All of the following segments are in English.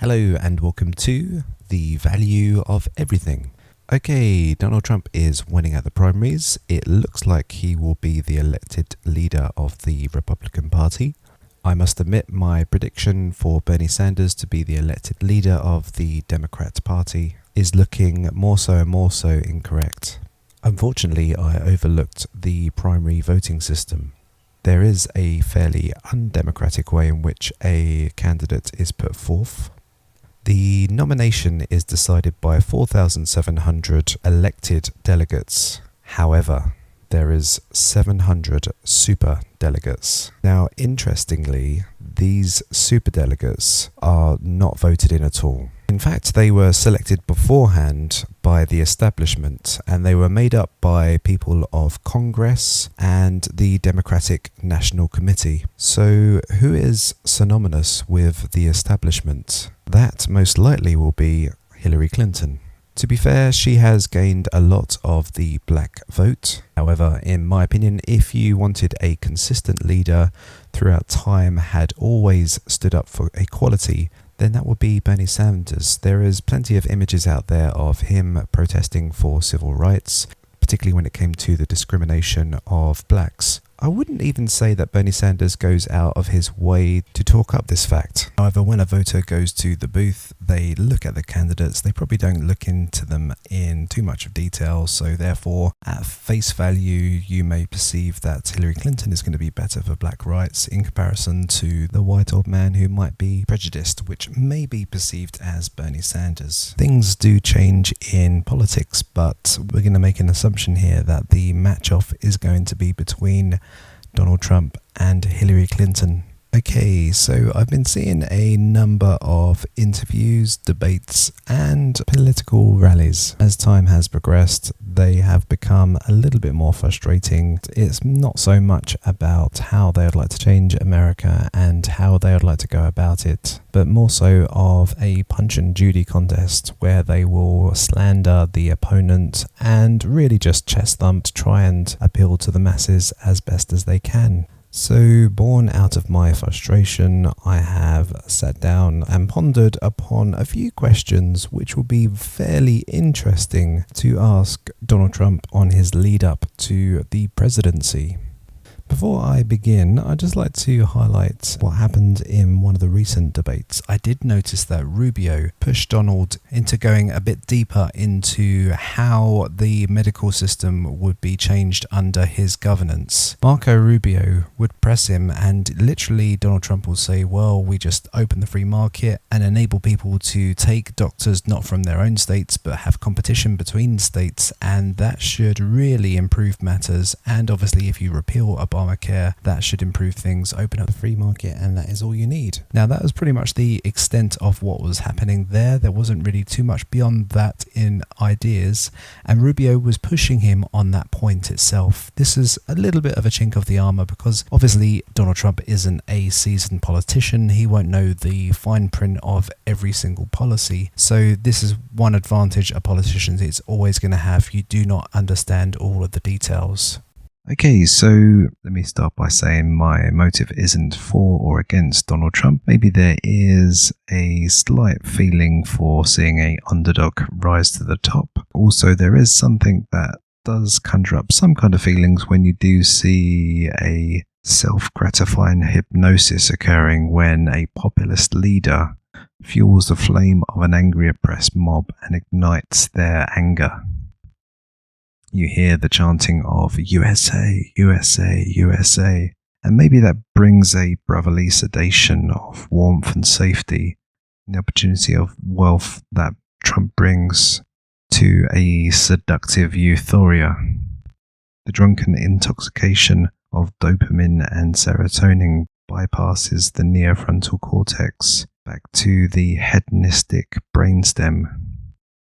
Hello and welcome to The Value of Everything. Okay, Donald Trump is winning at the primaries. It looks like he will be the elected leader of the Republican Party. I must admit my prediction for Bernie Sanders to be the elected leader of the Democrat Party is looking more so and more so incorrect. Unfortunately, I overlooked the primary voting system. There is a fairly undemocratic way in which a candidate is put forth. The nomination is decided by 4,700 elected delegates. However, there is 700 super delegates. Now, interestingly, these super delegates are not voted in at all. In fact, they were selected beforehand by the establishment, and they were made up by people of Congress and the Democratic National Committee. So, who is synonymous with the establishment? That most likely will be Hillary Clinton. To be fair, she has gained a lot of the black vote. However, in my opinion, if you wanted a consistent leader throughout time, had always stood up for equality, then that would be Bernie Sanders. There is plenty of images out there of him protesting for civil rights, particularly when it came to the discrimination of blacks. I wouldn't even say that Bernie Sanders goes out of his way to talk up this fact. However, when a voter goes to the booth, they look at the candidates. They probably don't look into them in too much of detail. So therefore, at face value, you may perceive that Hillary Clinton is going to be better for black rights in comparison to the white old man who might be prejudiced, which may be perceived as Bernie Sanders. Things do change in politics, but we're going to make an assumption here that the match-off is going to be between Donald Trump and Hillary Clinton. Okay, so I've been seeing a number of interviews, debates, and political rallies. As time has progressed, they have become a little bit more frustrating. It's not so much about how they would like to change America and how they would like to go about it, but more so of a Punch and Judy contest where they will slander the opponent and really just chest thump to try and appeal to the masses as best as they can. So, born out of my frustration, I have sat down and pondered upon a few questions which will be fairly interesting to ask Donald Trump on his lead up to the presidency. Before I begin, I'd just like to highlight what happened in one of the recent debates. I did notice that Rubio pushed Donald into going a bit deeper into how the medical system would be changed under his governance. Marco Rubio would press him, and literally Donald Trump will say, well, we just open the free market and enable people to take doctors not from their own states but have competition between states, and that should really improve matters. And obviously if you repeal Obamacare, that should improve things, open up the free market, and that is all you need. Now, that was pretty much the extent of what was happening there. There wasn't really too much beyond that in ideas, and Rubio was pushing him on that point itself. This is a little bit of a chink of the armor because obviously Donald Trump isn't a seasoned politician. He won't know the fine print of every single policy. So this is one advantage a politician is always going to have. You do not understand all of the details. Okay, so let me start by saying my motive isn't for or against Donald Trump. Maybe there is a slight feeling for seeing an underdog rise to the top. Also, there is something that does conjure up some kind of feelings when you do see a self-gratifying hypnosis occurring when a populist leader fuels the flame of an angry oppressed mob and ignites their anger. You hear the chanting of USA, USA, USA, and maybe that brings a brotherly sedation of warmth and safety, and the opportunity of wealth that Trump brings to a seductive euphoria. The drunken intoxication of dopamine and serotonin bypasses the near-frontal cortex back to the hedonistic brainstem.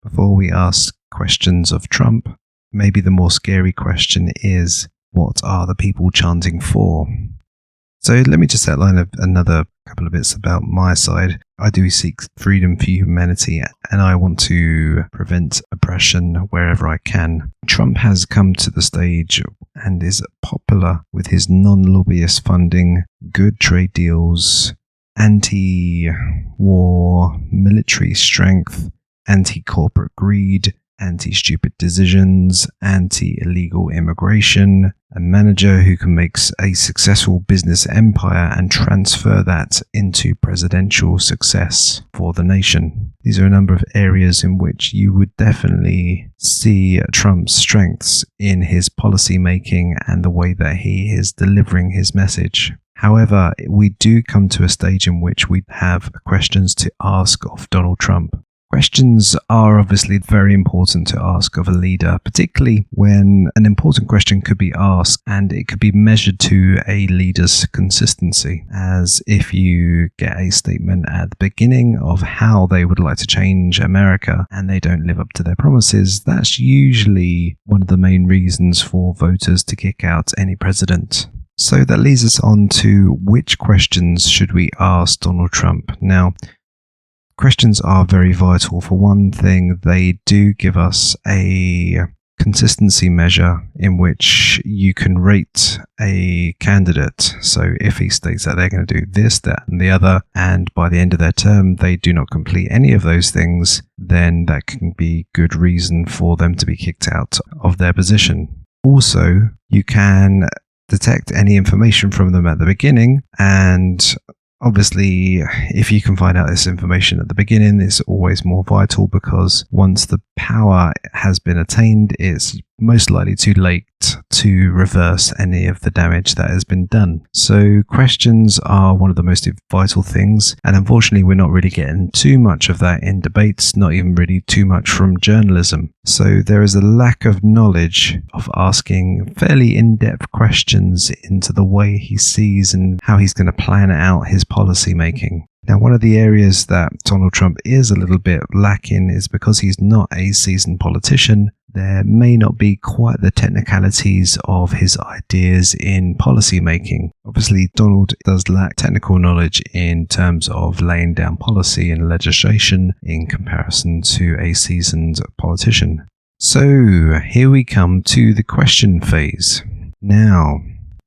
Before we ask questions of Trump, maybe the more scary question is, what are the people chanting for? So let me just outline another couple of bits about my side. I do seek freedom for humanity, and I want to prevent oppression wherever I can. Trump has come to the stage and is popular with his non-lobbyist funding, good trade deals, anti-war military strength, anti-corporate greed, anti-stupid decisions, anti-illegal immigration, a manager who can make a successful business empire and transfer that into presidential success for the nation. These are a number of areas in which you would definitely see Trump's strengths in his policy making and the way that he is delivering his message. However, we do come to a stage in which we have questions to ask of Donald Trump. Questions are obviously very important to ask of a leader, particularly when an important question could be asked and it could be measured to a leader's consistency. As if you get a statement at the beginning of how they would like to change America and they don't live up to their promises, that's usually one of the main reasons for voters to kick out any president. So that leads us on to which questions should we ask Donald Trump. Now, questions are very vital. For one thing, they do give us a consistency measure in which you can rate a candidate. So if he states that they're going to do this, that, and the other, and by the end of their term they do not complete any of those things, then that can be good reason for them to be kicked out of their position. Also, you can detect any information from them at the beginning, and obviously, if you can find out this information at the beginning, it's always more vital, because once the power has been attained, it's most likely too late to reverse any of the damage that has been done. So questions are one of the most vital things, and unfortunately we're not really getting too much of that in debates, not even really too much from journalism. So there is a lack of knowledge of asking fairly in-depth questions into the way he sees and how he's going to plan out his policy making. Now, one of the areas that Donald Trump is a little bit lacking is because he's not a seasoned politician. There may not be quite the technicalities of his ideas in policy making. Obviously, Donald does lack technical knowledge in terms of laying down policy and legislation in comparison to a seasoned politician. So, here we come to the question phase. Now,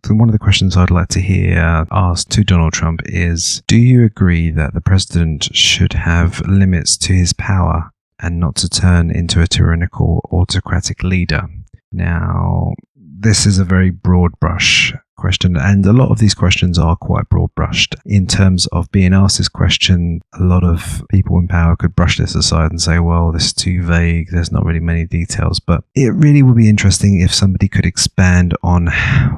one of the questions I'd like to hear asked to Donald Trump is, do you agree that the president should have limits to his power and not to turn into a tyrannical autocratic leader? Now, this is a very broad brush question, and a lot of these questions are quite broad brushed. In terms of being asked this question, a lot of people in power could brush this aside and say, well, this is too vague, there's not really many details. But it really would be interesting if somebody could expand on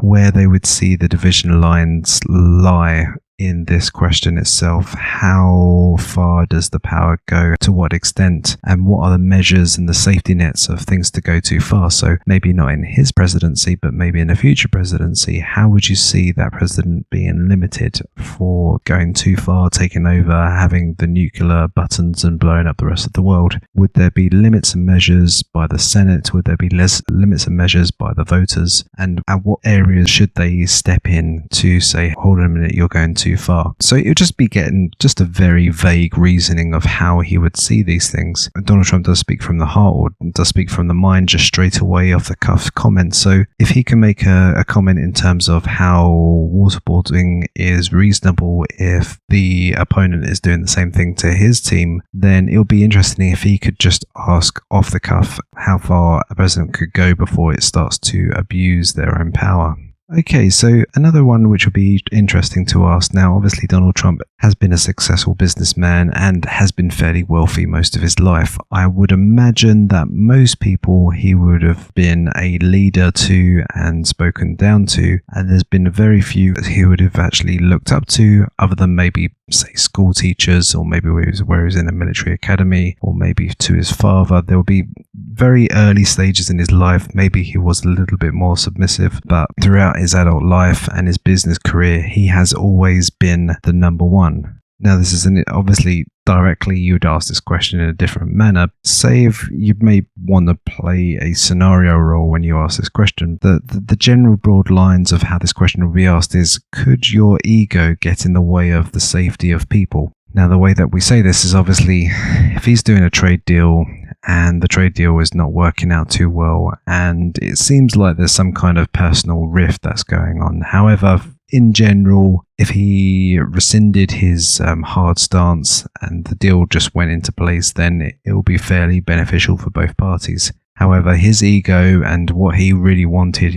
where they would see the division lines lie in this question itself. How far does the power go? To what extent? And what are the measures and the safety nets of things to go too far? So maybe not in his presidency, but maybe in a future presidency, how would you see that president being limited for going too far, taking over, having the nuclear buttons and blowing up the rest of the world? Would there be limits and measures by the Senate? Would there be less limits and measures by the voters? And at what areas should they step in to say, hold on a minute, you're going too far? So it would just be getting just a very vague reasoning of how he would see these things. Donald Trump does speak from the heart, or does speak from the mind, just straight away off the cuff comments. So if he can make a comment in terms of how waterboarding is reasonable if the opponent is doing the same thing to his team, then it'll be interesting if he could just ask off the cuff how far a president could go before it starts to abuse their own power. Okay, so another one which would be interesting to ask now, obviously Donald Trump has been a successful businessman and has been fairly wealthy most of his life. I would imagine that most people he would have been a leader to and spoken down to, and there's been very few he would have actually looked up to, other than maybe, say, school teachers, or maybe where he was in a military academy, or maybe to his father. There will be very early stages in his life, maybe he was a little bit more submissive, but throughout his adult life and his business career, he has always been the number one. Now, this is obviously directly you'd ask this question in a different manner. Say if you may want to play a scenario role when you ask this question, the general broad lines of how this question will be asked is, could your ego get in the way of the safety of people? Now, the way that we say this is obviously if he's doing a trade deal and the trade deal is not working out too well, and it seems like there's some kind of personal rift that's going on. However, in general, if he rescinded his hard stance and the deal just went into place, then it will be fairly beneficial for both parties. However, his ego and what he really wanted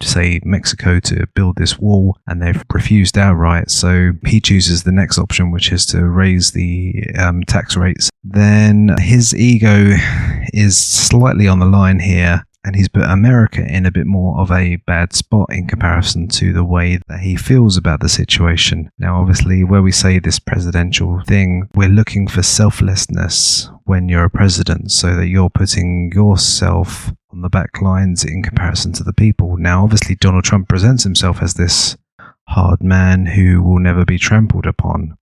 to say Mexico to build this wall, and they've refused outright. So he chooses the next option, which is to raise the tax rates. Then his ego is slightly on the line here, and he's put America in a bit more of a bad spot in comparison to the way that he feels about the situation. Now, obviously, where we say this presidential thing, we're looking for selflessness when you're a president, so that you're putting yourself on the back lines in comparison to the people. Now, obviously, Donald Trump presents himself as this hard man who will never be trampled upon.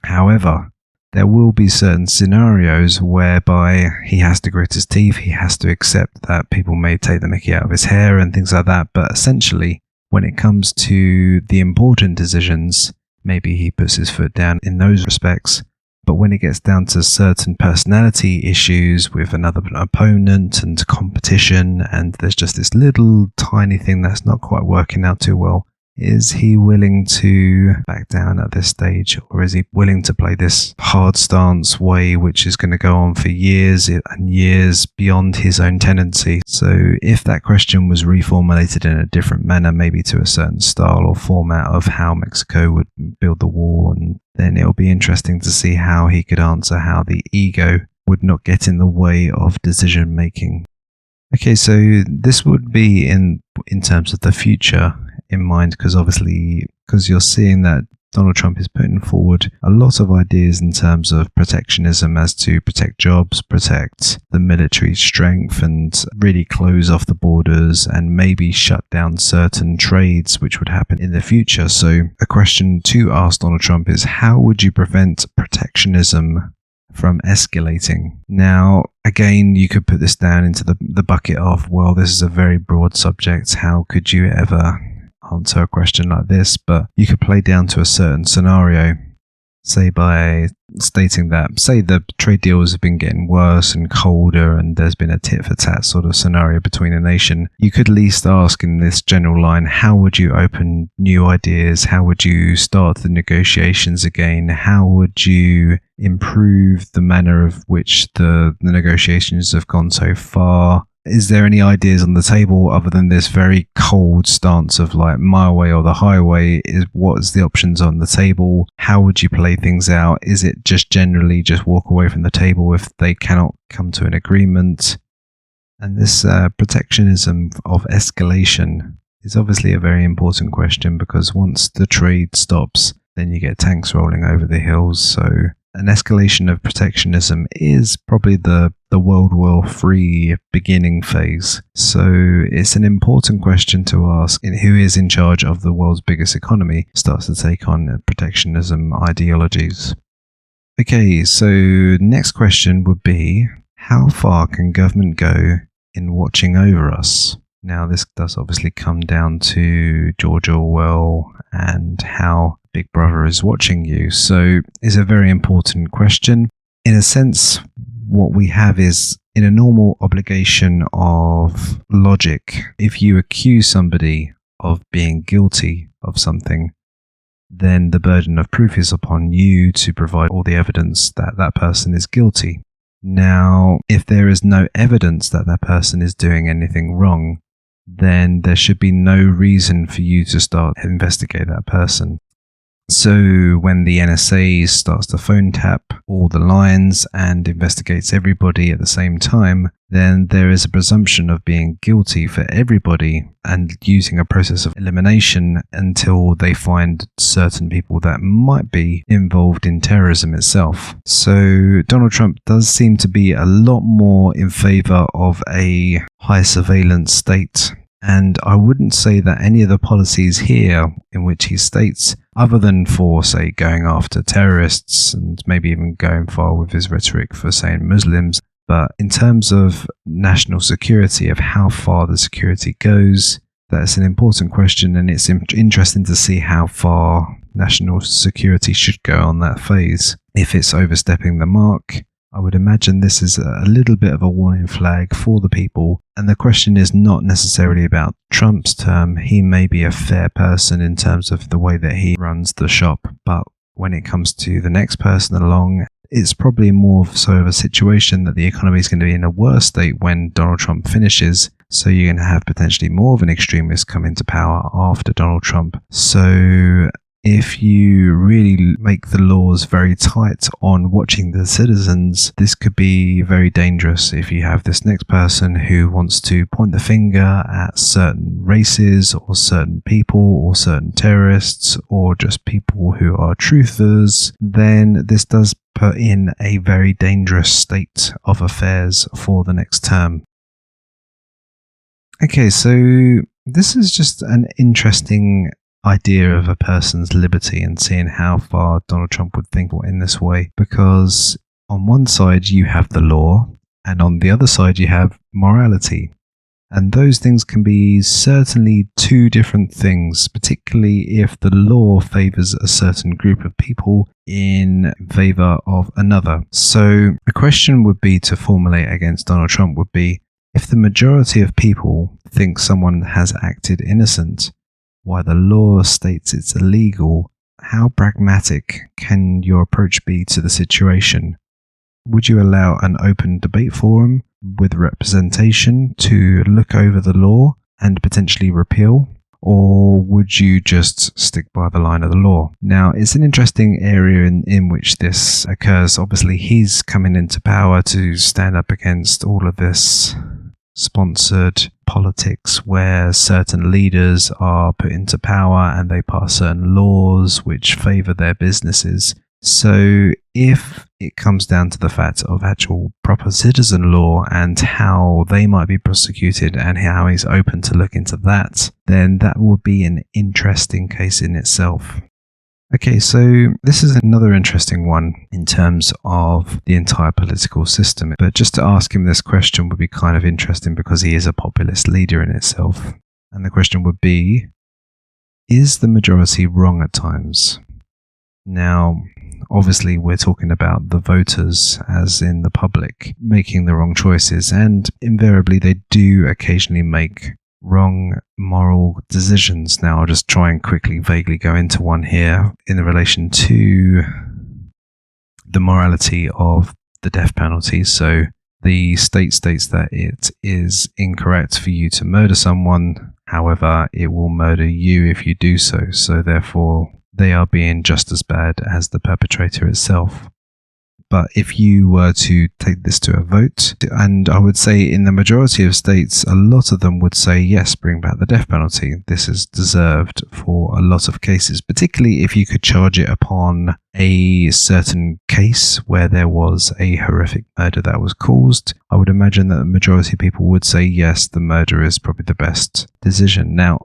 However, there will be certain scenarios whereby he has to grit his teeth, he has to accept that people may take the mickey out of his hair and things like that, but essentially, when it comes to the important decisions, maybe he puts his foot down in those respects. But when it gets down to certain personality issues with another opponent and competition, and there's just this little tiny thing that's not quite working out too well, is he willing to back down at this stage, or is he willing to play this hard stance way, which is going to go on for years and years beyond his own tendency? So if that question was reformulated in a different manner, maybe to a certain style or format of how Mexico would build the wall, and then it'll be interesting to see how he could answer how the ego would not get in the way of decision making. Okay, so this would be in terms of the future in mind, because you're seeing that Donald Trump is putting forward a lot of ideas in terms of protectionism, as to protect jobs, protect the military strength, and really close off the borders and maybe shut down certain trades which would happen in the future. So a question to ask Donald Trump is, how would you prevent protectionism from escalating? Now, again, you could put this down into the bucket of, well, this is a very broad subject. How could you ever answer a question like this? But you could play down to a certain scenario, say by stating that, say the trade deals have been getting worse and colder, and there's been a tit-for-tat sort of scenario between a nation. You could at least ask in this general line, how would you open new ideas? How would you start the negotiations again? How would you improve the manner of which the negotiations have gone so far? Is there any ideas on the table other than this very cold stance of like my way or the highway? What's the options on the table? How would you play things out? Is it just generally just walk away from the table if they cannot come to an agreement? And this protectionism of escalation is obviously a very important question, because once the trade stops, then you get tanks rolling over the hills. So an escalation of protectionism is probably the World War III beginning phase. So it's an important question to ask, in who is in charge of the world's biggest economy starts to take on protectionism ideologies. Okay, so next question would be, how far can government go in watching over us? Now, this does obviously come down to George Orwell and how Big Brother is watching you. So it's a very important question. In a sense, what we have is, in a normal obligation of logic, if you accuse somebody of being guilty of something, then the burden of proof is upon you to provide all the evidence that that person is guilty. Now, if there is no evidence that that person is doing anything wrong, then there should be no reason for you to start to investigate that person. So when the NSA starts to phone tap all the lines and investigates everybody at the same time, then there is a presumption of being guilty for everybody, and using a process of elimination until they find certain people that might be involved in terrorism itself. So Donald Trump does seem to be a lot more in favor of a high surveillance state. And I wouldn't say that any of the policies here in which he states, other than for, say, going after terrorists and maybe even going far with his rhetoric for saying Muslims, but in terms of national security, of how far the security goes, that's an important question, and it's interesting to see how far national security should go on that phase. If it's overstepping the mark, I would imagine this is a little bit of a warning flag for the people. And the question is not necessarily about Trump's term. He may be a fair person in terms of the way that he runs the shop. But when it comes to the next person along, it's probably more so of a situation that the economy is going to be in a worse state when Donald Trump finishes. So you're going to have potentially more of an extremist come into power after Donald Trump. So if you really make the laws very tight on watching the citizens, this could be very dangerous if you have this next person who wants to point the finger at certain races or certain people or certain terrorists or just people who are truthers. Then this does put in a very dangerous state of affairs for the next term. Okay, so this is just an interesting idea of a person's liberty and seeing how far Donald Trump would think in this way, because on one side you have the law and on the other side you have morality, and those things can be certainly two different things, particularly if the law favors a certain group of people in favor of another. So a question would be to formulate against Donald Trump would be, if the majority of people think someone has acted innocent, why the law states it's illegal, how pragmatic can your approach be to the situation? Would you allow an open debate forum with representation to look over the law and potentially repeal? Or would you just stick by the line of the law? Now, it's an interesting area in which this occurs. Obviously, he's coming into power to stand up against all of this sponsored politics where certain leaders are put into power and they pass certain laws which favor their businesses. So if it comes down to the fact of actual proper citizen law and how they might be prosecuted and how he's open to look into that, then that would be an interesting case in itself. Okay, so this is another interesting one in terms of the entire political system. But just to ask him this question would be kind of interesting because he is a populist leader in itself. And the question would be, is the majority wrong at times? Now, obviously we're talking about the voters as in the public making the wrong choices, and invariably they do occasionally make wrong moral decisions. Now I'll just try and quickly vaguely go into one here in relation to the morality of the death penalty. So the state states that it is incorrect for you to murder someone, however it will murder you if you do so, so therefore they are being just as bad as the perpetrator itself. But if you were to take this to a vote, and I would say in the majority of states, a lot of them would say, yes, bring back the death penalty. This is deserved for a lot of cases, particularly if you could charge it upon a certain case where there was a horrific murder that was caused. I would imagine that the majority of people would say, yes, the murder is probably the best decision. Now,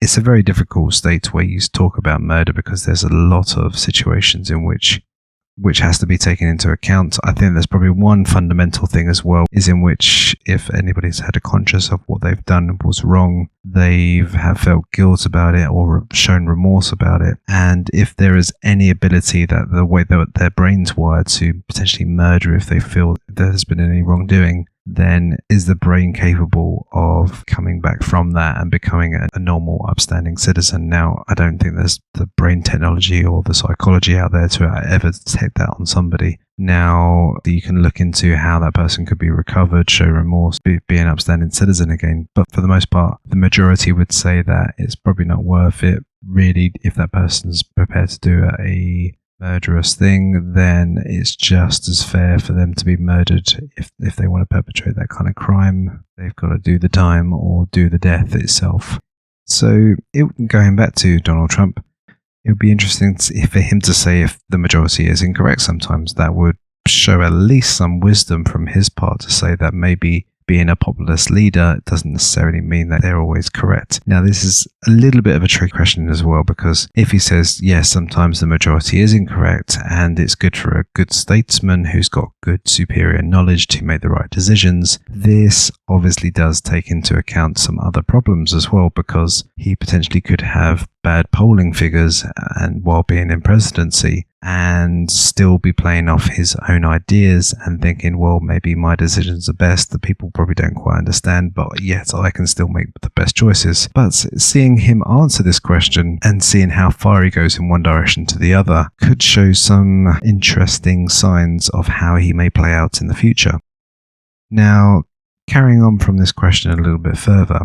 it's a very difficult state where you talk about murder because there's a lot of situations in which has to be taken into account. I think there's probably one fundamental thing as well, is in which if anybody's had a conscience of what they've done was wrong, they have felt guilt about it or shown remorse about it. And if there is any ability that the way that their brains wired to potentially murder if they feel there has been any wrongdoing, then is the brain capable of coming back from that and becoming a normal, upstanding citizen? Now, I don't think there's the brain technology or the psychology out there to ever take that on somebody. Now, you can look into how that person could be recovered, show remorse, be an upstanding citizen again. But for the most part, the majority would say that it's probably not worth it, really, if that person's prepared to do a murderous thing, then it's just as fair for them to be murdered. If they want to perpetrate that kind of crime, they've got to do the time or do the death itself. So going back to Donald Trump, it would be interesting for him to say if the majority is incorrect sometimes. That would show at least some wisdom from his part to say that maybe being a populist leader doesn't necessarily mean that they're always correct. Now, this is a little bit of a tricky question as well, because if he says, yes, sometimes the majority is incorrect, and it's good for a good statesman who's got good superior knowledge to make the right decisions, this obviously does take into account some other problems as well, because he potentially could have bad polling figures and while being in presidency, and still be playing off his own ideas and thinking, well, maybe my decisions are best, that people probably don't quite understand, but yet I can still make the best choices. But seeing him answer this question and seeing how far he goes in one direction to the other could show some interesting signs of how he may play out in the future. Now, carrying on from this question a little bit further,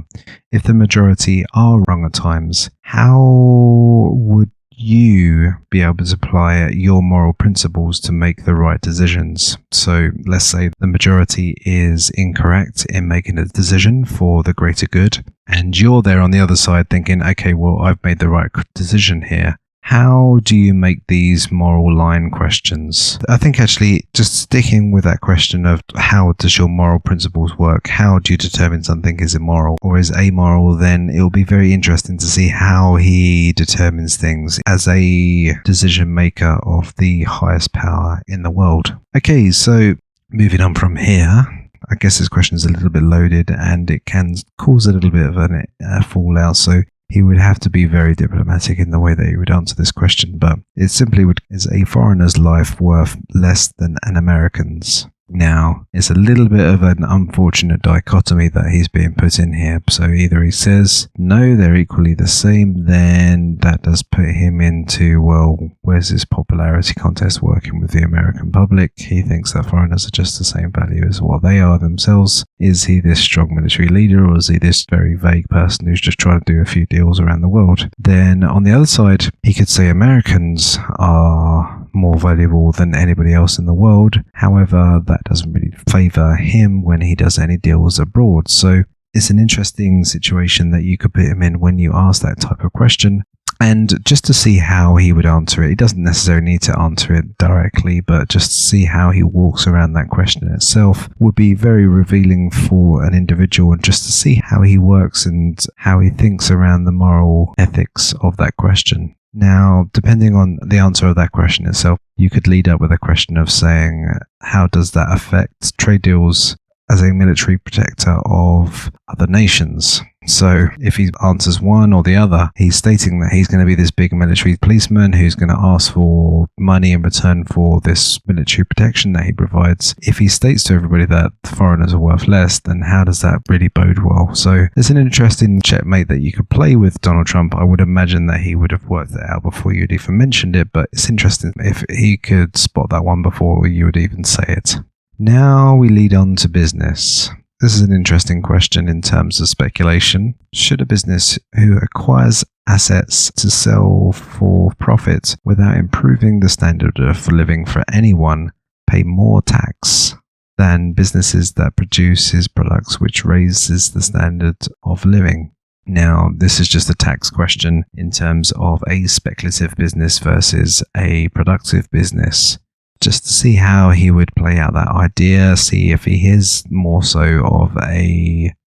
if the majority are wrong at times, how would you be able to apply your moral principles to make the right decisions? So let's say the majority is incorrect in making a decision for the greater good, and you're there on the other side thinking, okay, well, I've made the right decision here. How do you make these moral line questions? I think actually just sticking with that question of how does your moral principles work? How do you determine something is immoral or is amoral? Then it'll be very interesting to see how he determines things as a decision maker of the highest power in the world. Okay, so moving on from here, I guess this question is a little bit loaded and it can cause a little bit of a fallout. So he would have to be very diplomatic in the way that he would answer this question, but it simply would: is a foreigner's life worth less than an American's? Now, it's a little bit of an unfortunate dichotomy that he's being put in here. So either he says, no, they're equally the same, then that does put him into, well, where's this popularity contest working with the American public? He thinks that foreigners are just the same value as what they are themselves. Is he this strong military leader, or is he this very vague person who's just trying to do a few deals around the world? Then on the other side, he could say Americans are more valuable than anybody else in the world. However, that doesn't really favour him when he does any deals abroad. So it's an interesting situation that you could put him in when you ask that type of question. And just to see how he would answer it, he doesn't necessarily need to answer it directly, but just to see how he walks around that question itself would be very revealing for an individual, and just to see how he works and how he thinks around the moral ethics of that question. Now, depending on the answer of that question itself, you could lead up with a question of saying, how does that affect trade deals as a military protector of other nations? So if he answers one or the other, he's stating that he's going to be this big military policeman who's going to ask for money in return for this military protection that he provides. If he states to everybody that the foreigners are worth less, then how does that really bode well? So there's an interesting checkmate that you could play with Donald Trump. I would imagine that he would have worked it out before you'd even mentioned it, but it's interesting if he could spot that one before you would even say it. Now we lead on to business. This is an interesting question in terms of speculation. Should a business who acquires assets to sell for profit without improving the standard of living for anyone pay more tax than businesses that produces products which raises the standard of living? Now, this is just a tax question in terms of a speculative business versus a productive business. Just to see how he would play out that idea, see if he is more so of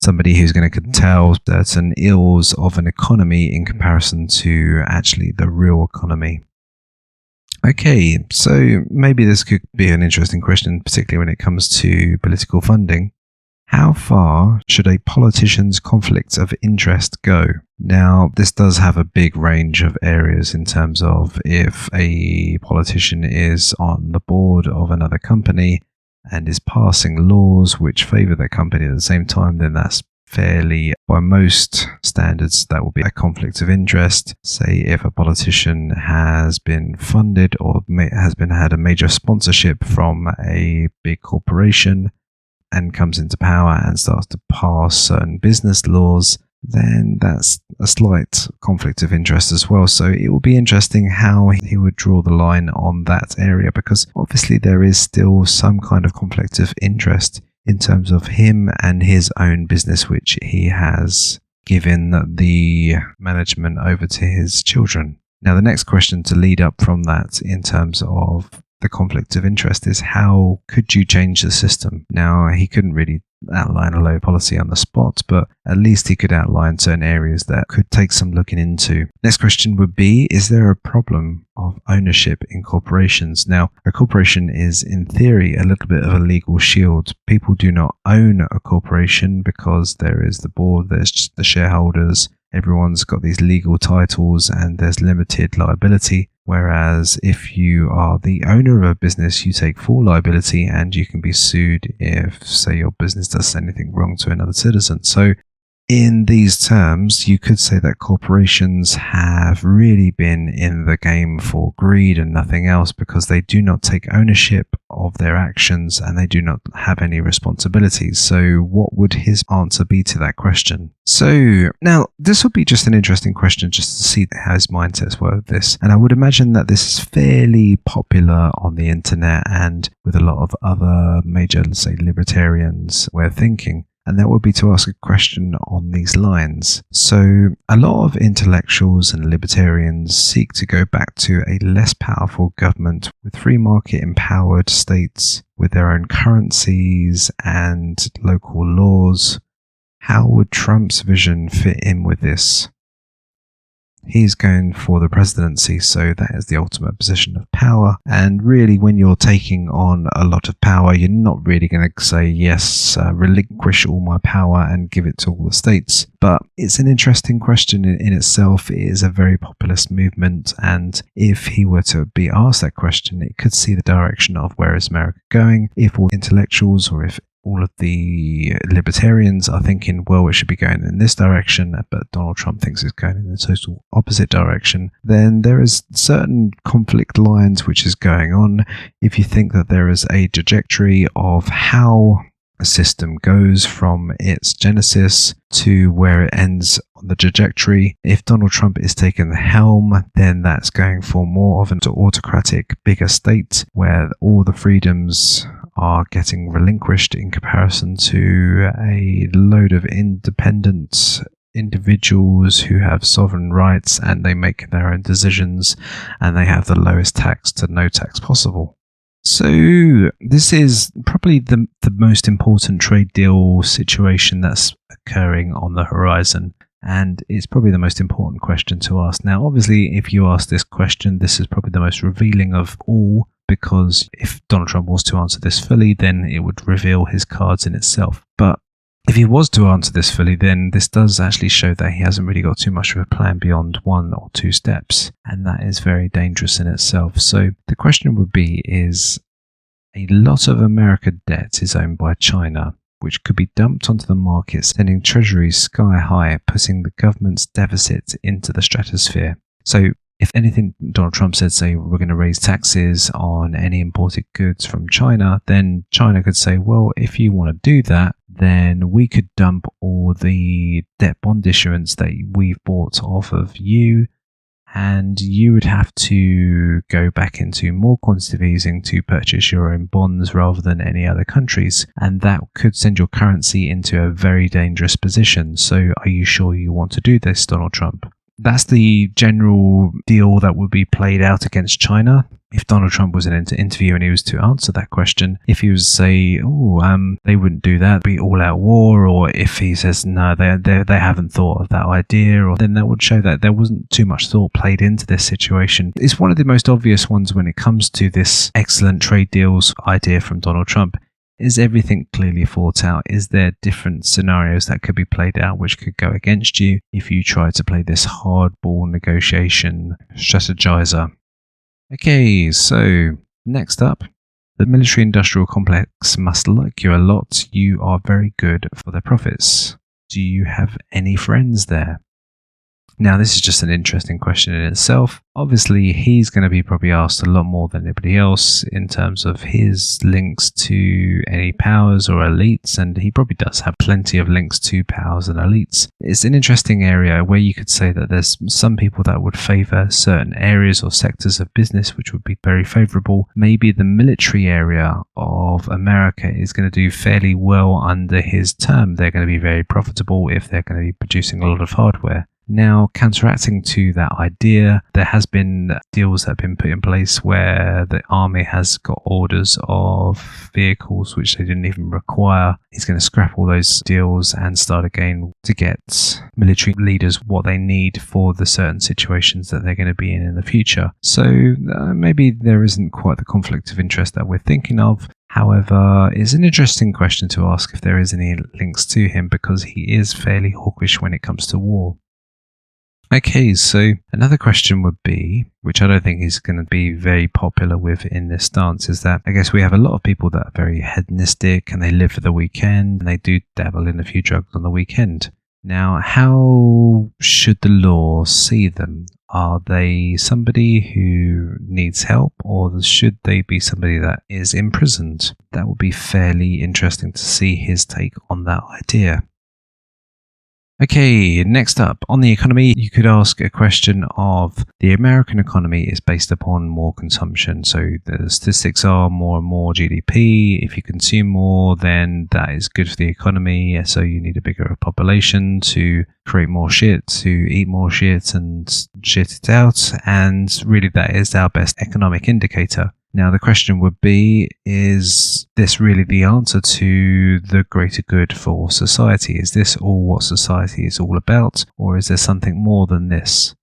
somebody who's going to curtail certain ills of an economy in comparison to actually the real economy. Okay, so maybe this could be an interesting question, particularly when it comes to political funding. How far should a politician's conflict of interest go? Now, this does have a big range of areas in terms of if a politician is on the board of another company and is passing laws which favour that company at the same time, then that's fairly, by most standards, that will be a conflict of interest. Say if a politician has been funded or had a major sponsorship from a big corporation and comes into power and starts to pass certain business laws, then that's a slight conflict of interest as well. So it will be interesting how he would draw the line on that area, because obviously there is still some kind of conflict of interest in terms of him and his own business, which he has given the management over to his children. Now, the next question to lead up from that in terms of the conflict of interest is, how could you change the system? Now, he couldn't really outline a low policy on the spot, but at least he could outline certain areas that could take some looking into. Next question would be, is there a problem of ownership in corporations? Now, a corporation is in theory a little bit of a legal shield. People do not own a corporation because there is the board, there's just the shareholders, everyone's got these legal titles and there's limited liability. Whereas if you are the owner of a business, you take full liability and you can be sued if, say, your business does anything wrong to another citizen. So in these terms, you could say that corporations have really been in the game for greed and nothing else, because they do not take ownership of their actions and they do not have any responsibilities. So what would his answer be to that question? So now this will be just an interesting question just to see how his mindsets were with this. And I would imagine that this is fairly popular on the internet and with a lot of other major, let's say, libertarians way of thinking. And that would be to ask a question on these lines. So a lot of intellectuals and libertarians seek to go back to a less powerful government with free market empowered states with their own currencies and local laws. How would Trump's vision fit in with this? He's going for the presidency, so that is the ultimate position of power. And really, when you're taking on a lot of power, you're not really going to say, yes, relinquish all my power and give it to all the states. But it's an interesting question in itself. It is a very populist movement. And if he were to be asked that question, it could see the direction of where is America going. If all intellectuals or if all of the libertarians are thinking, well, it should be going in this direction, but Donald Trump thinks it's going in the total opposite direction, then there is certain conflict lines which is going on. If you think that there is a trajectory of how a system goes from its genesis to where it ends on the trajectory, if Donald Trump is taking the helm, then that's going for more of an autocratic, bigger state where all the freedoms are getting relinquished in comparison to a load of independent individuals who have sovereign rights and they make their own decisions and they have the lowest tax to no tax possible. So this is probably the most important trade deal situation that's occurring on the horizon. And it's probably the most important question to ask. Now, obviously, if you ask this question, this is probably the most revealing of all, because if Donald Trump was to answer this fully, then it would reveal his cards in itself. But if he was to answer this fully, then this does actually show that he hasn't really got too much of a plan beyond 1 or 2 steps. And that is very dangerous in itself. So the question would be, is a lot of American debt is owned by China, which could be dumped onto the market, sending treasuries sky high, putting the government's deficit into the stratosphere. So if anything, Donald Trump said, say, we're going to raise taxes on any imported goods from China, then China could say, well, if you want to do that, then we could dump all the debt bond issuance that we've bought off of you, and you would have to go back into more quantitative easing to purchase your own bonds rather than any other countries. And that could send your currency into a very dangerous position. So are you sure you want to do this, Donald Trump? That's the general deal that would be played out against China. If Donald Trump was in an interview and he was to answer that question, if he was to say, they wouldn't do that, be all-out war, or if he says, no, they haven't thought of that idea, or then that would show that there wasn't too much thought played into this situation. It's one of the most obvious ones when it comes to this excellent trade deals idea from Donald Trump. Is everything clearly thought out? Is there different scenarios that could be played out which could go against you if you try to play this hardball negotiation strategizer? Okay, so next up, the military-industrial complex must like you a lot. You are very good for their profits. Do you have any friends there? Now, this is just an interesting question in itself. Obviously, he's going to be probably asked a lot more than anybody else in terms of his links to any powers or elites, and he probably does have plenty of links to powers and elites. It's an interesting area where you could say that there's some people that would favour certain areas or sectors of business which would be very favourable. Maybe the military area of America is going to do fairly well under his term. They're going to be very profitable if they're going to be producing a lot of hardware. Now, counteracting to that idea, there has been deals that have been put in place where the army has got orders of vehicles which they didn't even require. He's going to scrap all those deals and start again to get military leaders what they need for the certain situations that they're going to be in the future. So maybe there isn't quite the conflict of interest that we're thinking of. However, it's an interesting question to ask if there is any links to him, because he is fairly hawkish when it comes to war. Okay, so another question would be, which I don't think is going to be very popular within this stance, is that I guess we have a lot of people that are very hedonistic and they live for the weekend and they do dabble in a few drugs on the weekend. Now, how should the law see them? Are they somebody who needs help, or should they be somebody that is imprisoned? That would be fairly interesting to see his take on that idea. Okay, next up, on the economy, you could ask a question of the American economy is based upon more consumption. So the statistics are more and more GDP. If you consume more, then that is good for the economy. So you need a bigger population to create more shit, to eat more shit and shit it out. And really that is our best economic indicator. Now, the question would be, is this really the answer to the greater good for society? Is this all what society is all about, or is there something more than this?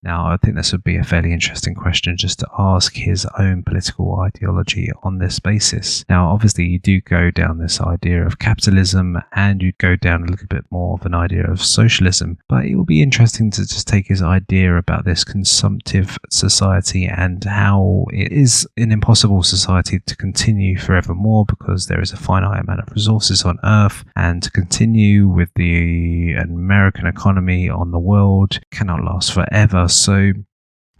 Now, I think this would be a fairly interesting question just to ask his own political ideology on this basis. Now, obviously, you do go down this idea of capitalism and you go down a little bit more of an idea of socialism, but it will be interesting to just take his idea about this consumptive society and how it is an impossible society to continue forevermore because there is a finite amount of resources on Earth, and to continue with the American economy on the world cannot last forever. So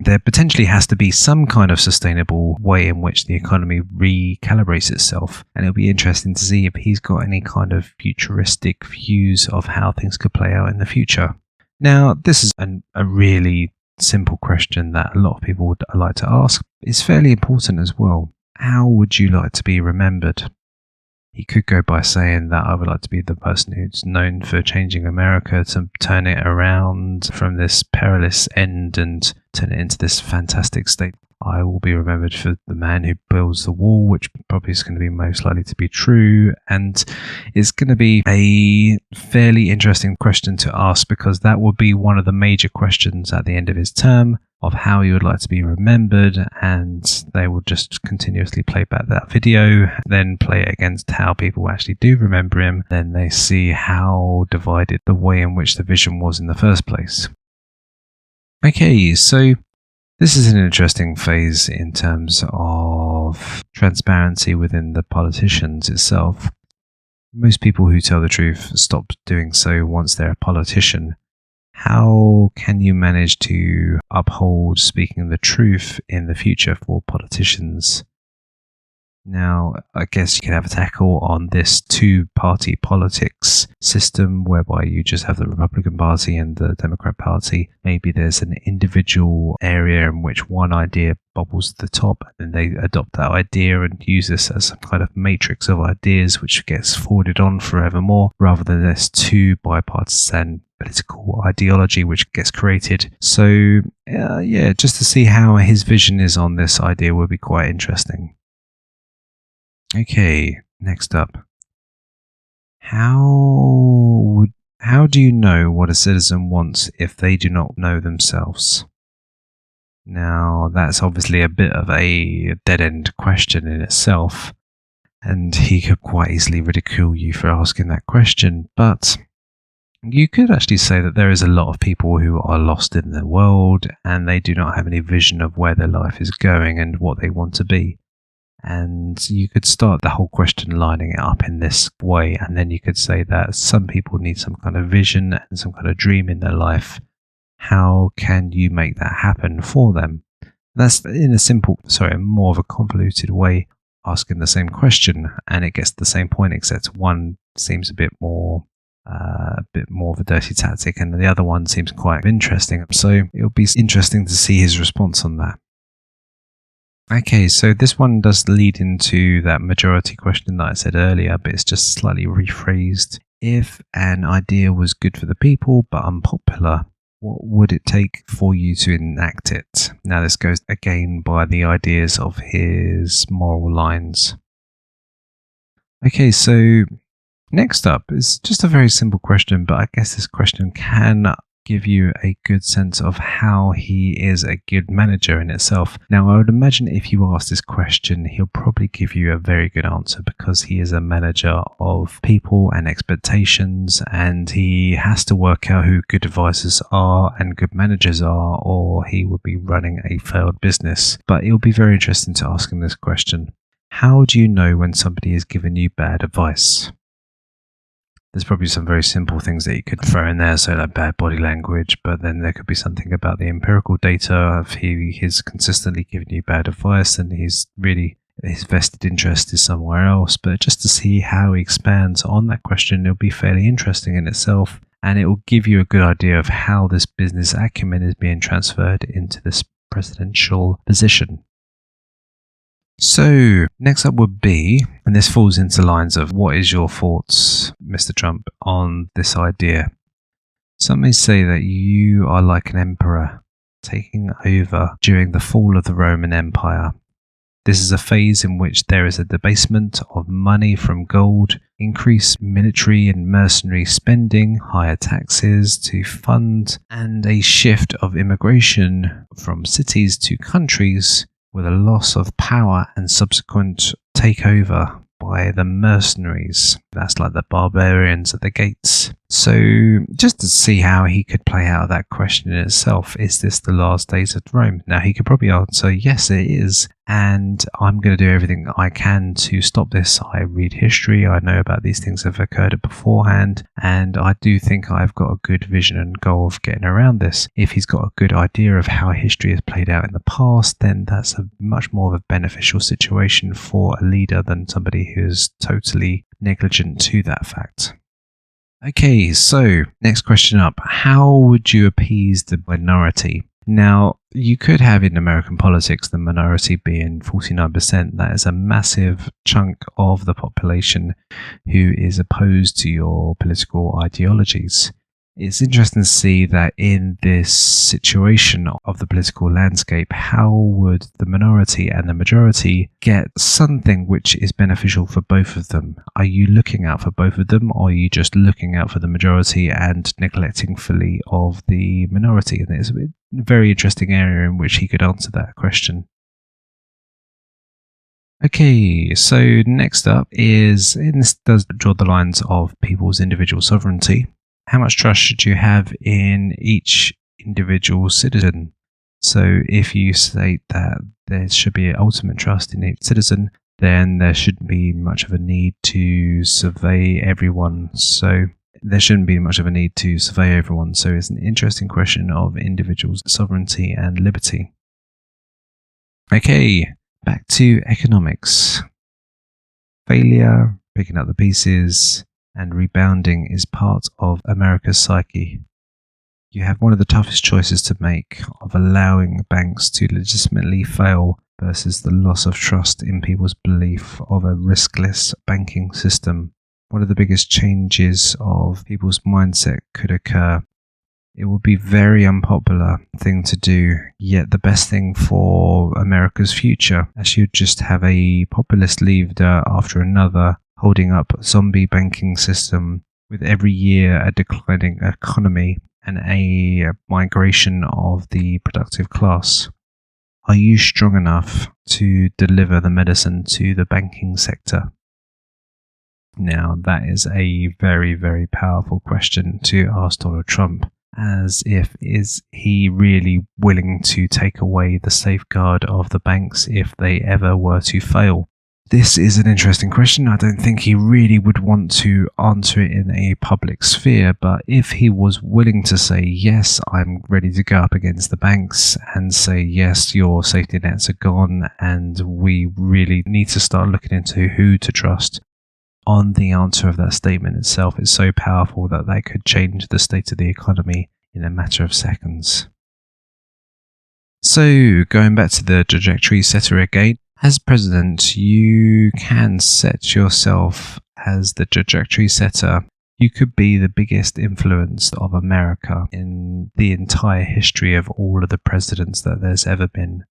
there potentially has to be some kind of sustainable way in which the economy recalibrates itself. And it'll be interesting to see if he's got any kind of futuristic views of how things could play out in the future. Now, this is a really simple question that a lot of people would like to ask. It's fairly important as well. How would you like to be remembered? He could go by saying that I would like to be the person who's known for changing America to turn it around from this perilous end and turn it into this fantastic state. I will be remembered for the man who builds the wall, which probably is going to be most likely to be true. And it's going to be a fairly interesting question to ask, because that will be one of the major questions at the end of his term of how you would like to be remembered, and they will just continuously play back that video, then play it against how people actually do remember him. Then they see how divided the way in which the vision was in the first place. Okay, so this is an interesting phase in terms of transparency within the politicians itself. Most people who tell the truth stop doing so once they're a politician. How can you manage to uphold speaking the truth in the future for politicians? Now, I guess you could have a tackle on this two-party politics system whereby you just have the Republican Party and the Democrat Party. Maybe there's an individual area in which one idea bubbles to the top, and then they adopt that idea and use this as some kind of matrix of ideas which gets forwarded on forevermore, rather than this two bipartisan political ideology which gets created. So, just to see how his vision is on this idea would be quite interesting. Okay, next up. How do you know what a citizen wants if they do not know themselves? Now, that's obviously a bit of a dead-end question in itself, and he could quite easily ridicule you for asking that question, but you could actually say that there is a lot of people who are lost in the world and they do not have any vision of where their life is going and what they want to be. And you could start the whole question lining it up in this way, and then you could say that some people need some kind of vision and some kind of dream in their life. How can you make that happen for them? That's in a more of a convoluted way, asking the same question, and it gets to the same point, except one seems a bit more of a dirty tactic, and the other one seems quite interesting. So it'll be interesting to see his response on that. Okay, so this one does lead into that majority question that I said earlier, but it's just slightly rephrased. If an idea was good for the people but unpopular, what would it take for you to enact it? Now, this goes again by the ideas of his moral lines. Okay, so next up is just a very simple question, but I guess this question can give you a good sense of how he is a good manager in itself. Now, I would imagine if you ask this question, he'll probably give you a very good answer because he is a manager of people and expectations, and he has to work out who good advisors are and good managers are, or he would be running a failed business. But it'll be very interesting to ask him this question. How do you know when somebody is giving you bad advice? There's probably some very simple things that you could throw in there, so like bad body language, but then there could be something about the empirical data of he's consistently giving you bad advice and his vested interest is somewhere else. But just to see how he expands on that question, it'll be fairly interesting in itself, and it will give you a good idea of how this business acumen is being transferred into this presidential position. So, next up would be, and this falls into lines of what is your thoughts, Mr. Trump, on this idea? Some may say that you are like an emperor taking over during the fall of the Roman Empire. This is a phase in which there is a debasement of money from gold, increased military and mercenary spending, higher taxes to fund, and a shift of immigration from cities to countries, with a loss of power and subsequent takeover by the mercenaries. That's like the barbarians at the gates. So just to see how he could play out that question in itself, is this the last days of Rome? Now he could probably answer, yes it is, and I'm going to do everything I can to stop this. I read history, I know about these things that have occurred beforehand, and I do think I've got a good vision and goal of getting around this. If he's got a good idea of how history has played out in the past, then that's a much more of a beneficial situation for a leader than somebody who's totally negligent to that fact. Okay, so next question up. How would you appease the minority? Now, you could have in American politics the minority being 49%. That is a massive chunk of the population who is opposed to your political ideologies. It's interesting to see that in this situation of the political landscape, how would the minority and the majority get something which is beneficial for both of them? Are you looking out for both of them, or are you just looking out for the majority and neglecting fully of the minority? And it's a very interesting area in which he could answer that question. Okay, so next up is, and this does draw the lines of people's individual sovereignty. How much trust should you have in each individual citizen? So if you state that there should be ultimate trust in each citizen, then there shouldn't be much of a need to survey everyone. So it's an interesting question of individual sovereignty and liberty. Okay, back to economics. Failure, picking up the pieces, and rebounding is part of America's psyche. You have one of the toughest choices to make of allowing banks to legitimately fail versus the loss of trust in people's belief of a riskless banking system. One of the biggest changes of people's mindset could occur. It would be a very unpopular thing to do, yet the best thing for America's future, as you'd just have a populist leader after another holding up a zombie banking system with every year a declining economy and a migration of the productive class. Are you strong enough to deliver the medicine to the banking sector? Now, that is a very, very powerful question to ask Donald Trump, as if is he really willing to take away the safeguard of the banks if they ever were to fail? This is an interesting question. I don't think he really would want to answer it in a public sphere, but if he was willing to say, yes, I'm ready to go up against the banks and say, yes, your safety nets are gone and we really need to start looking into who to trust, on the answer of that statement itself is so powerful that that could change the state of the economy in a matter of seconds. So, going back to the trajectory setter again, as president, you can set yourself as the trajectory setter. You could be the biggest influence of America in the entire history of all of the presidents that there's ever been.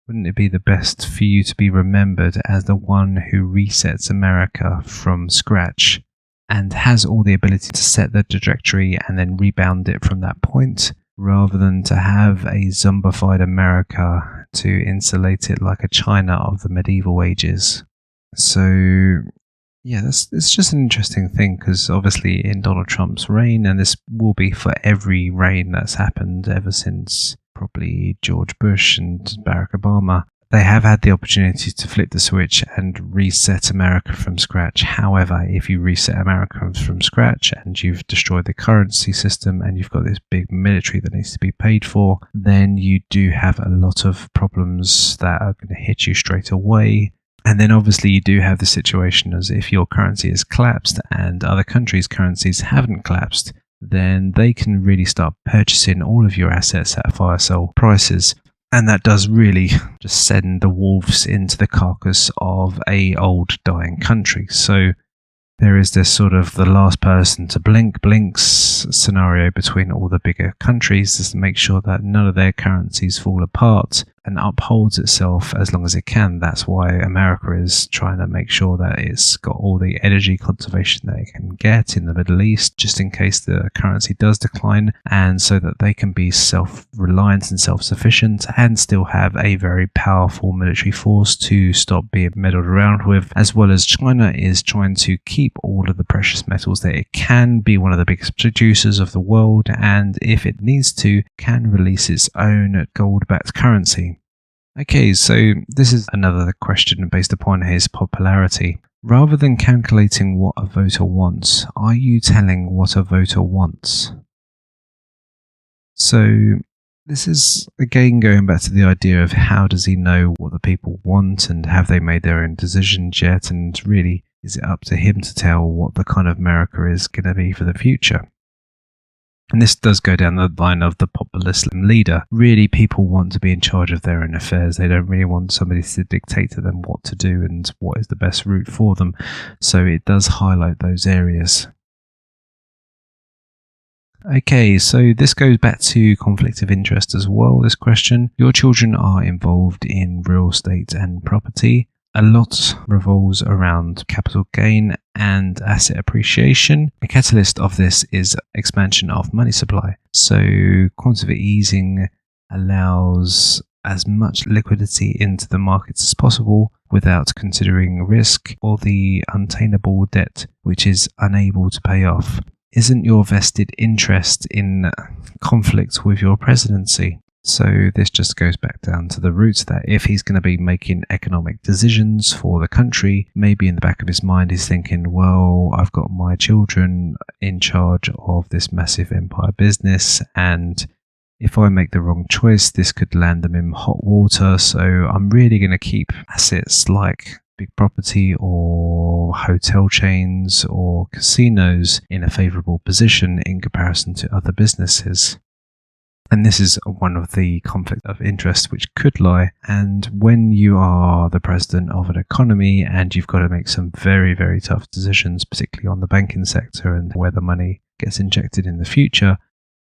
Wouldn't it be the best for you to be remembered as the one who resets America from scratch? and has all the ability to set the trajectory and then rebound it from that point, rather than to have a zombified America to insulate it like a China of the medieval ages. So yeah, it's just an interesting thing, because obviously in Donald Trump's reign, and this will be for every reign that's happened ever since probably George Bush and Barack Obama, they have had the opportunity to flip the switch and reset America from scratch. However, if you reset America from scratch and you've destroyed the currency system and you've got this big military that needs to be paid for, then you do have a lot of problems that are going to hit you straight away. And then obviously you do have the situation as if your currency has collapsed and other countries' currencies haven't collapsed, then they can really start purchasing all of your assets at fire sale prices. And that does really just send the wolves into the carcass of a old dying country. So there is this sort of the last person to blinks scenario between all the bigger countries, just to make sure that none of their currencies fall apart and upholds itself as long as it can. That's why America is trying to make sure that it's got all the energy conservation that it can get in the Middle East, just in case the currency does decline, and so that they can be self-reliant and self-sufficient and still have a very powerful military force to stop being meddled around with, as well as China is trying to keep all of the precious metals that it can, be one of the biggest producers of the world, and if it needs to, can release its own gold-backed currency. Okay, so this is another question based upon his popularity. Rather than calculating what a voter wants, are you telling what a voter wants? So this is again going back to the idea of how does he know what the people want, and have they made their own decisions yet, and really is it up to him to tell what the kind of America is going to be for the future? And this does go down the line of the populist leader. Really, people want to be in charge of their own affairs. They don't really want somebody to dictate to them what to do and what is the best route for them. So it does highlight those areas. Okay, so this goes back to conflict of interest as well, this question. Your children are involved in real estate and property. A lot revolves around capital gain and asset appreciation. A catalyst of this is expansion of money supply. So quantitative easing allows as much liquidity into the markets as possible without considering risk or the untenable debt which is unable to pay off. Isn't your vested interest in conflict with your presidency? So this just goes back down to the roots that if he's going to be making economic decisions for the country, maybe in the back of his mind he's thinking, well, I've got my children in charge of this massive empire business, and if I make the wrong choice, this could land them in hot water. So I'm really going to keep assets like big property or hotel chains or casinos in a favourable position in comparison to other businesses. And this is one of the conflict of interest which could lie. And when you are the president of an economy and you've got to make some very, very tough decisions, particularly on the banking sector and where the money gets injected in the future,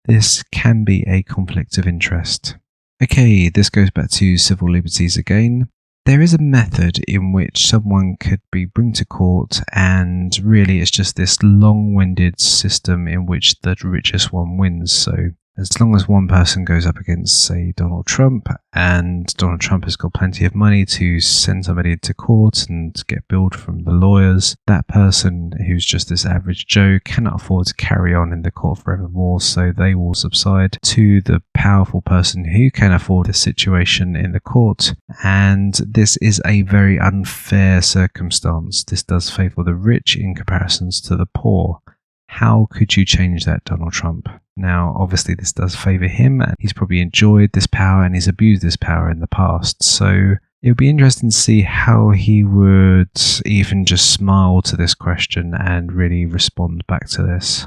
this can be a conflict of interest. Okay, this goes back to civil liberties again. There is a method in which someone could be brought to court, and really it's just this long-winded system in which the richest one wins. So as long as one person goes up against, say, Donald Trump, and Donald Trump has got plenty of money to send somebody to court and get billed from the lawyers, that person who's just this average Joe cannot afford to carry on in the court forevermore, so they will subside to the powerful person who can afford the situation in the court. And this is a very unfair circumstance. This does favour the rich in comparisons to the poor. How could you change that, Donald Trump? Now, obviously, this does favour him, and he's probably enjoyed this power and he's abused this power in the past. So it would be interesting to see how he would even just smile to this question and really respond back to this.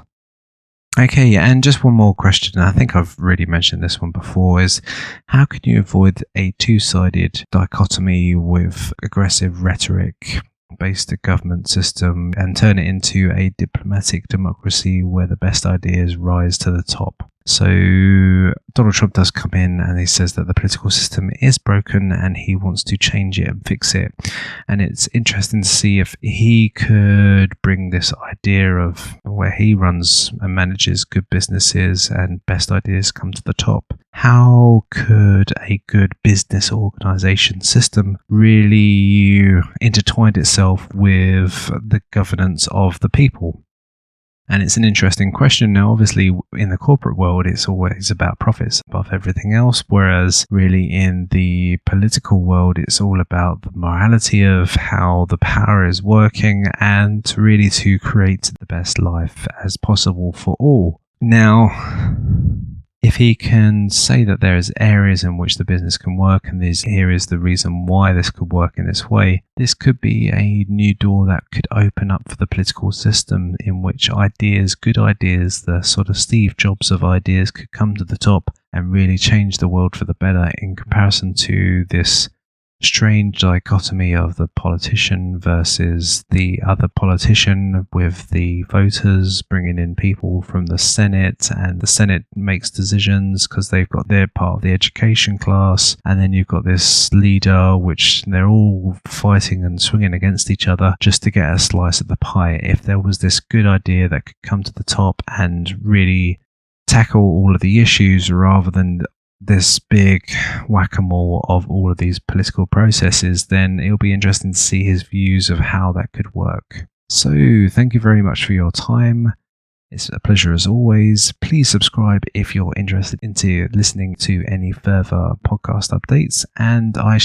Okay, and just one more question. I think I've really mentioned this one before, is how can you avoid a two-sided dichotomy with aggressive rhetoric based government system and turn it into a diplomatic democracy where the best ideas rise to the top? So Donald Trump does come in and he says that the political system is broken and he wants to change it and fix it. And it's interesting to see if he could bring this idea of where he runs and manages good businesses and best ideas come to the top. How could a good business organization system really intertwine itself with the governance of the people? And it's an interesting question. Now, obviously, in the corporate world, it's always about profits above everything else, whereas really in the political world, it's all about the morality of how the power is working and really to create the best life as possible for all. Now, if he can say that there is areas in which the business can work and here is the reason why this could work in this way, this could be a new door that could open up for the political system in which good ideas, the sort of Steve Jobs of ideas could come to the top and really change the world for the better in comparison to this strange dichotomy of the politician versus the other politician, with the voters bringing in people from the Senate, and the Senate makes decisions because they've got their part of the education class, and then you've got this leader which they're all fighting and swinging against each other just to get a slice of the pie. If there was this good idea that could come to the top and really tackle all of the issues rather than this big whack-a-mole of all of these political processes, then it'll be interesting to see his views of how that could work. So thank you very much for your time. It's a pleasure as always. Please subscribe if you're interested into listening to any further podcast updates, and I